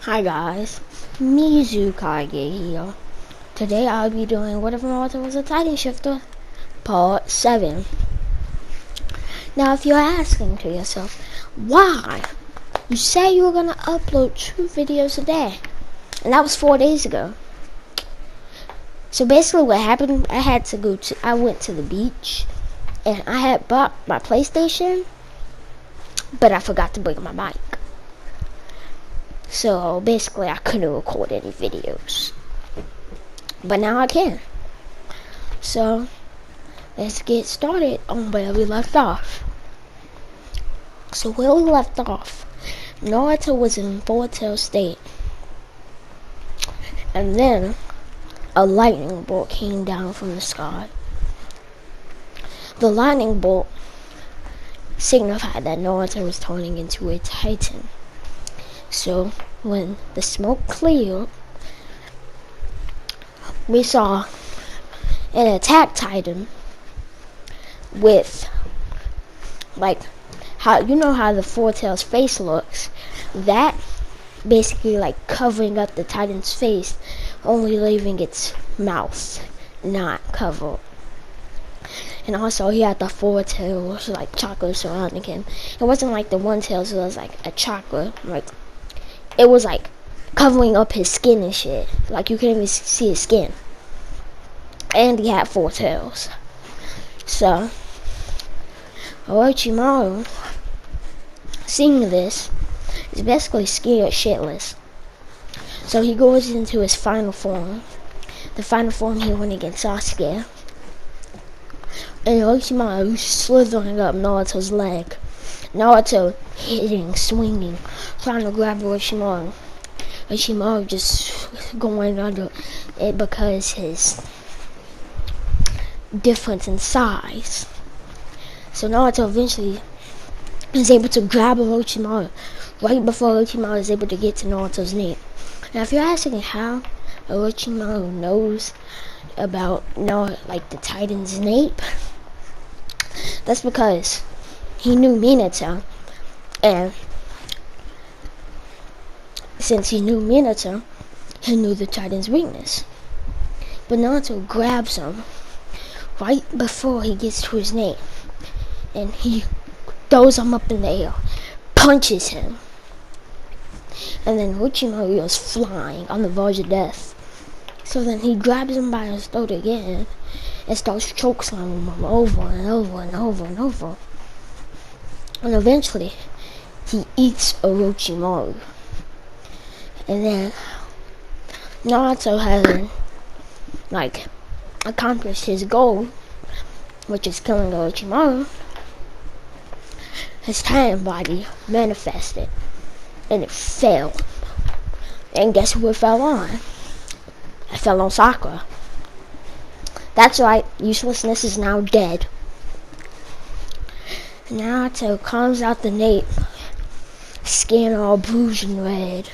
Hi guys, SomeMizuGaming here. Today I'll be doing What If Naruto Was a Titan Shifter, Part 7. Now if you're asking to yourself, why? You said you were gonna upload 2 videos a day, and that was 4 days ago. So basically what happened, I went to the beach, and I had bought my PlayStation, but I forgot to bring my mic. So basically I couldn't record any videos. But now I can. So let's get started on where we left off. So where we left off, Naruto was in volatile state. And then a lightning bolt came down from the sky. The lightning bolt signified that Naruto was turning into a Titan. So when the smoke cleared, we saw an attack Titan with, like, how the Four Tails face looks, that basically like covering up the Titan's face, only leaving its mouth not covered. And also he had the four tails, like chakra surrounding him. It wasn't like the one tail, so it was like a chakra, like it was like covering up his skin and shit. Like you couldn't even see his skin. And he had 4 tails. So Orochimaru, seeing this, is basically scared shitless. So he goes into his final form. The final form he went against Sasuke. And Orochimaru slithering up Naruto's leg. Naruto hitting, swinging, trying to grab Orochimaru. Orochimaru just going under it because his difference in size. So Naruto eventually is able to grab Orochimaru right before Orochimaru is able to get to Naruto's neck. Now if you're asking how Orochimaru knows about the Titan's nape, that's because he knew Minato, and since he knew Minato, he knew the Titan's weakness. But Naruto grabs him right before he gets to his nape, and he throws him up in the air, punches him, and then Orochimaru goes flying on the verge of death. So then he grabs him by his throat again and starts chokeslamming him over and over and over and over. And eventually, he eats Orochimaru. And then Naruto has accomplished his goal, which is killing Orochimaru. His Titan body manifested, and it fell. And guess who it fell on? It fell on Sakura. That's right, uselessness is now dead. Naruto comes out the nape, skin all bruised and red,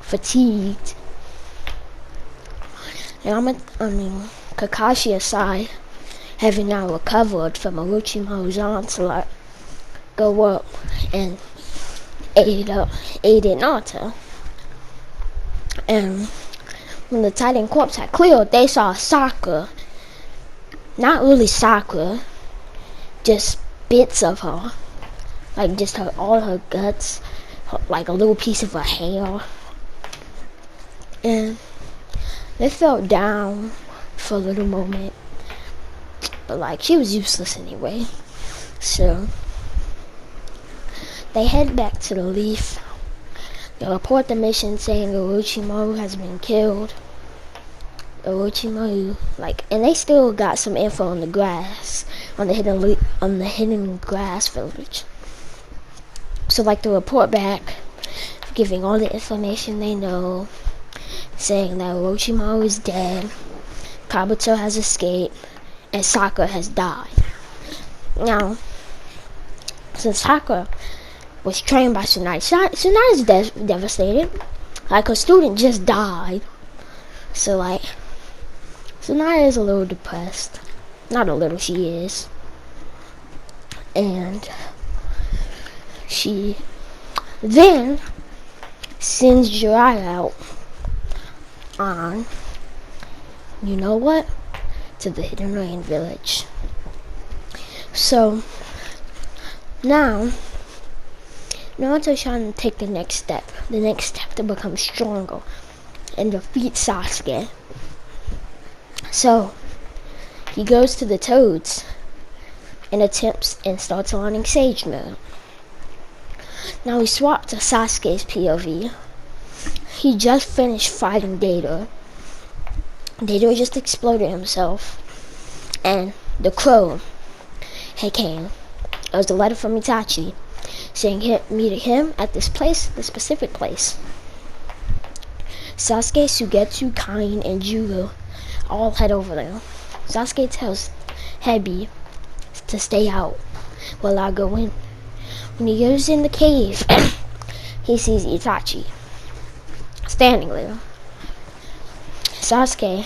fatigued. And Kakashi aside, having now recovered from Orochimaru's onslaught, go up and aid Naruto. And when the Titan corpse had cleared, they saw Sakura. Not really Sakura, just bits of her. Like just all her guts, like a little piece of her hair. And they fell down for a little moment. But she was useless anyway. So they head back to the Leaf. They report the mission saying Orochimaru has been killed. Orochimaru, and they still got some info on the grass, on the hidden grass village. So they report back, giving all the information they know, saying that Orochimaru is dead, Kabuto has escaped, and Sakura has died. Now, since Sakura was trained by Tsunade, Tsunade's devastated. Her student just died. So Tsunade is a little depressed. Not a little, she is. And then sends Jiraiya out on, you know what? To the Hidden Rain Village. So now Naruto's trying to take the next step to become stronger and defeat Sasuke. So he goes to the Toads and starts learning Sage Mode. Now he swapped to Sasuke's POV. He just finished fighting Dato. Dato just exploded himself, and the crow had came. It was a letter from Itachi saying meet him at this specific place. Sasuke, Sugetsu, Kain, and Jugo all head over there. Sasuke tells Hebi to stay out while I go in. When he goes in the cave, he sees Itachi standing there. Sasuke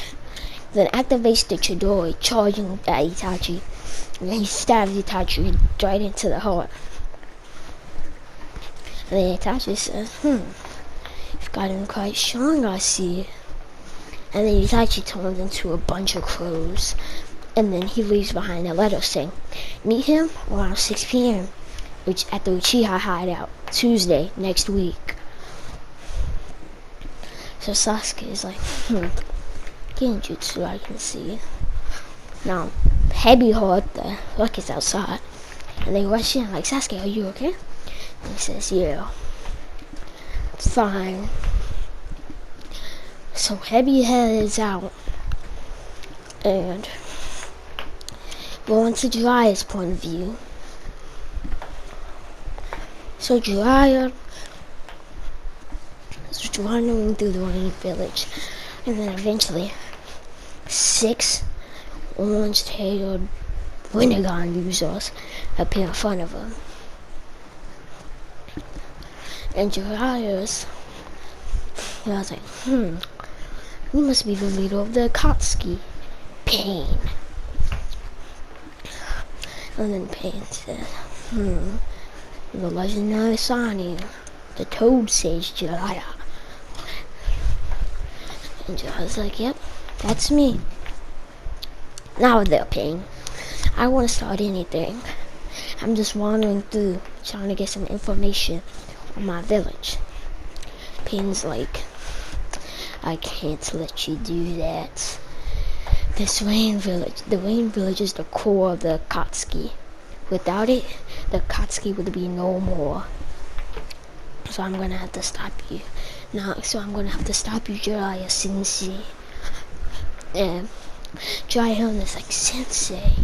then activates the Chidori, charging at Itachi, and he stabs Itachi right into the heart. And then Itachi says, you've gotten quite strong, I see. And then Itachi turns into a bunch of crows, and then he leaves behind a letter saying, meet him around 6 p.m. At the Uchiha hideout, Tuesday next week. So Sasuke is like, Genjutsu, I can see. Now, Heavy heard the rockets outside, and they rush in like, Sasuke, are you okay? And he says, yeah, it's fine. So Heavy heads out, and going to Jiraiya's point of view. So Jiraiya is wandering through the rain village, and then eventually 6 orange-tailed Rinnegan users appear in front of him. And Jiraiya's, I was like, you must be the leader of the Akatsuki. Pain. And then Pain says, the legendary Sani, the Toad Sage Jiraiya. And Jiraiya's like, yep, that's me. Now they're Pain. I want to start anything. I'm just wandering through, trying to get some information on my village. Pain's like, I can't let you do that. This rain village, the rain village is the core of the Akatsuki. Without it, the Akatsuki would be no more. So I'm gonna have to stop you. Jiraiya Sensei. And Jiraiya is like, Sensei.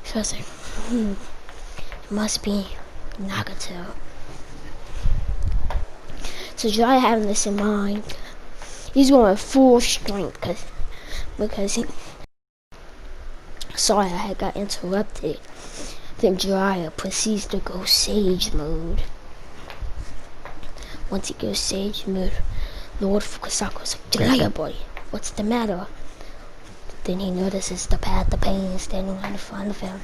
So I was like, it must be Nagato. So Jiraiya having this in mind, he's going full strength because he sorry I had got interrupted. Then Jiraiya proceeds to go Sage Mode. Once he goes Sage Mode, Lord Fukusaku's like, Jiraiya boy, what's the matter? Then he notices the Path of Pain standing right in front of him.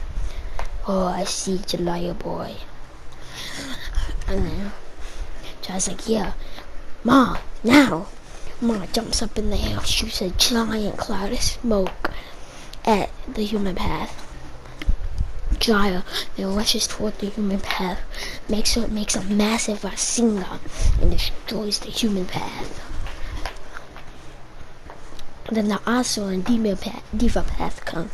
Oh, I see, Jiraiya boy. And then Jiraiya's like, yeah, Ma, now. Ma jumps up in the air, shoots a giant cloud of smoke at the human path. Jiraiya then rushes toward the human path, makes a massive Rasengan, and destroys the human path. Then the Asura and Diva path come.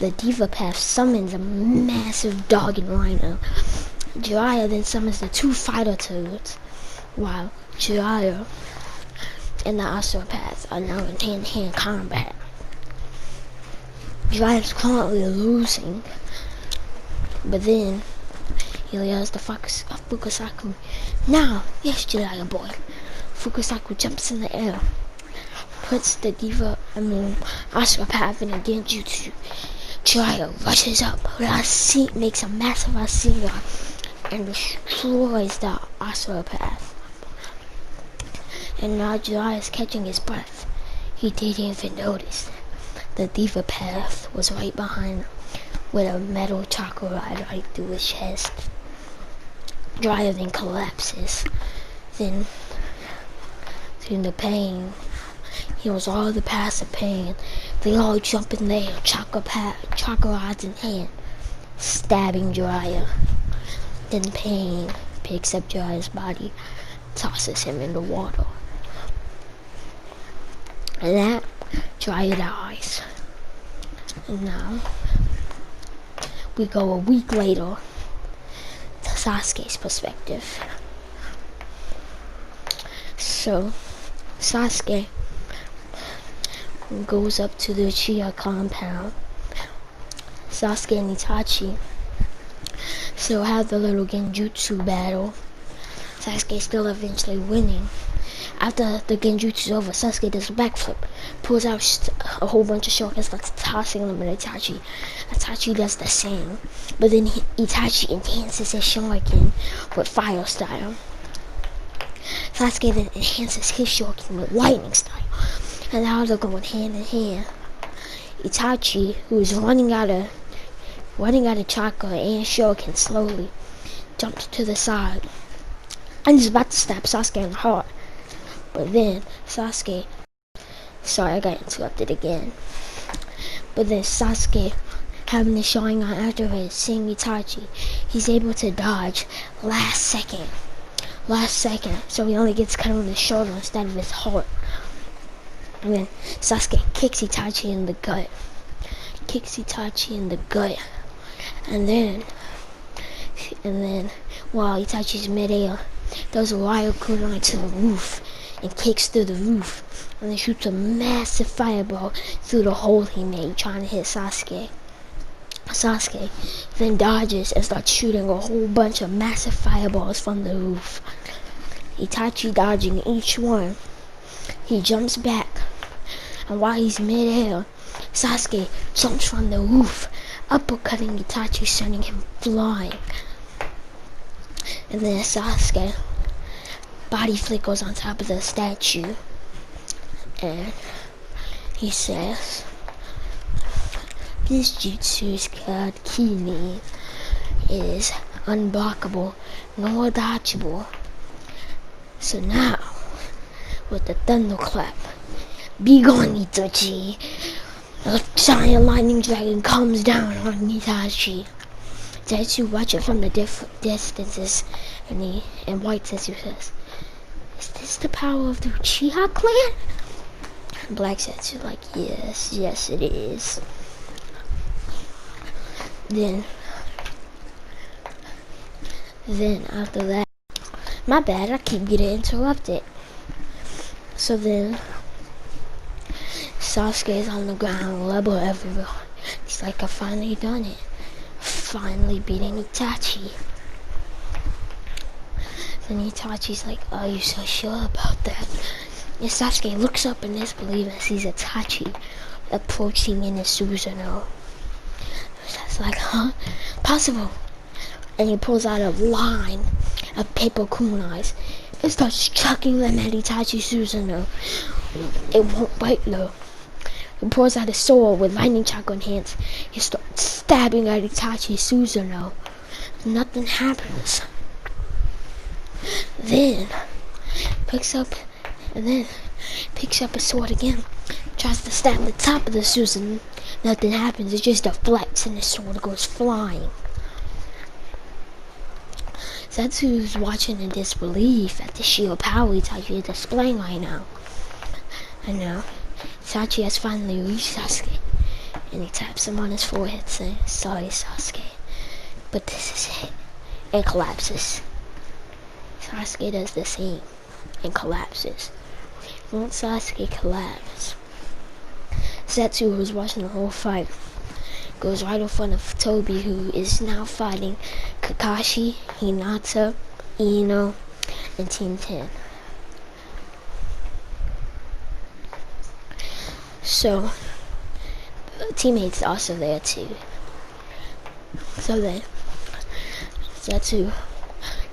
The Diva path summons a massive dog and rhino. Jiraiya then summons the 2 fighter toads, while Jiraiya and the Asura path are now in hand-to-hand combat. Jiraiya's currently losing, but then he yells to Fukusaku, now, yes, Jiraiya boy. Fukusaku jumps in the air, puts the Asura path in a genjutsu. Jiraiya rushes up, makes a massive Rasengan, and destroys the Asura path. And now Jiraiya is catching his breath. He didn't even notice the Diva path was right behind him, with a metal chakra ride right through his chest. Jiraiya then collapses. Then in the pain. He was all the passive pain. They all jump in there, chakra rods in hand, stabbing Jiraiya. Then Pain picks up Jiraiya's body, tosses him in the water. And that, Jiraiya dies. And now, we go a week later to Sasuke's perspective. So, Sasuke goes up to the Uchiha compound. Sasuke and Itachi still have the little genjutsu battle. Sasuke still eventually winning. After the genjutsu's over, Sasuke does a backflip, pulls out a whole bunch of shurikens, starts tossing them at Itachi. Itachi does the same, but then Itachi enhances his shuriken with fire style. Sasuke then enhances his shuriken with lightning style. And now they're going hand in hand. Itachi, who is running out of chakra and shuriken slowly, jumps to the side and is about to stab Sasuke in the heart. But then Sasuke, sorry I got interrupted again. But then Sasuke, having the Sharingan activated, seeing Itachi, he's able to dodge last second. So he only gets cut on his shoulder instead of his heart. And then Sasuke kicks Itachi in the gut. And then while Itachi's midair, does a Ryo Kunai to the roof and kicks through the roof. And then shoots a massive fireball through the hole he made trying to hit Sasuke. Sasuke then dodges and starts shooting a whole bunch of massive fireballs from the roof. Itachi dodging each one. He jumps back, and while he's mid-air, Sasuke jumps from the roof, uppercutting Itachi, sending him flying. And then Sasuke body flickers on top of the statue, and he says, "This jutsu is called Kini. It is unblockable nor dodgeable. So now, with the thunderclap, be gone, Itachi." A giant lightning dragon comes down on Itachi. Zetsu watches from the distances, and White Zetsu says, "Is this the power of the Uchiha clan?" And Black Zetsu like, yes it is. Then after that, my bad, I keep getting interrupted. So then Sasuke's on the ground, rubble everywhere. He's like, I finally done it. Finally beating Itachi. Then Itachi's like, are you so sure about that? And Sasuke looks up in disbelief and sees Itachi approaching in his Susanoo. That's like, huh? Possible. And he pulls out a line of paper kunais and starts chucking them at Itachi's Susanoo. It won't bite though. He pulls out a sword with lightning chakra hands. He starts stabbing at Itachi's Susanoo. Nothing happens. Then picks up a sword again. Tries to stab the top of the Susanoo. Nothing happens. It just deflects and the sword goes flying. Zetsu's watching in disbelief at the sheer power Itachi is displaying right now. And now Itachi has finally reached Sasuke, and he taps him on his forehead saying, "Sorry, Sasuke, but this is it," and collapses. Sasuke does the same and collapses. Once Sasuke collapses, Zetsu, who's watching the whole fight, goes right in front of Tobi, who is now fighting Kakashi, Hinata, Ino, and Team 10. So, teammates also there too. So then, Zetsu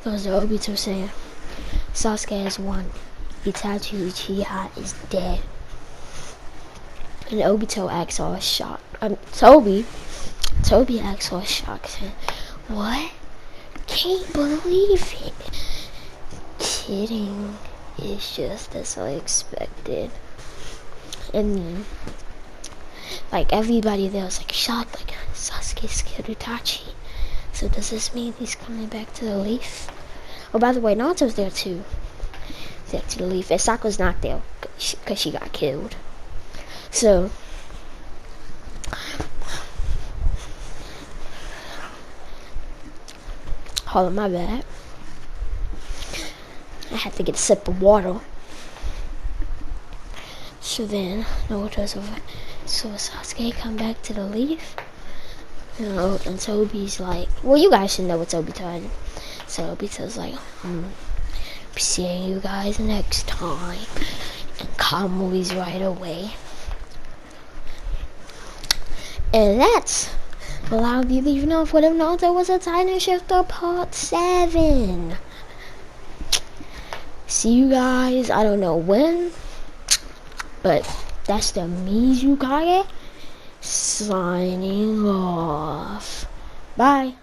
goes to Obito saying, Sasuke has won. Itachi Uchiha is dead. And Obito acts all shocked. Tobi acts all shocked, saying, "What? Can't believe it." Kidding. It's just as I expected. And then, like, everybody there was like shocked, like Sasuke's killed Itachi. So does this mean he's coming back to the Leaf? Oh, by the way, Naruto's there too. He's back to the Leaf. And Sakura's not there because she got killed. So, hold on, my bad. I had to get a sip of water. So then, Naruto's over. So Sasuke come back to the Leaf. You know, and Toby's like, well, you guys should know what Toby told him. So Obito's like, be seeing you guys next time. And Kamui's right away. And that's what I'll be leaving off with. Naruto was a Titan Shifter Part 7. See you guys, I don't know when, but that's the Mizukage signing off. Bye.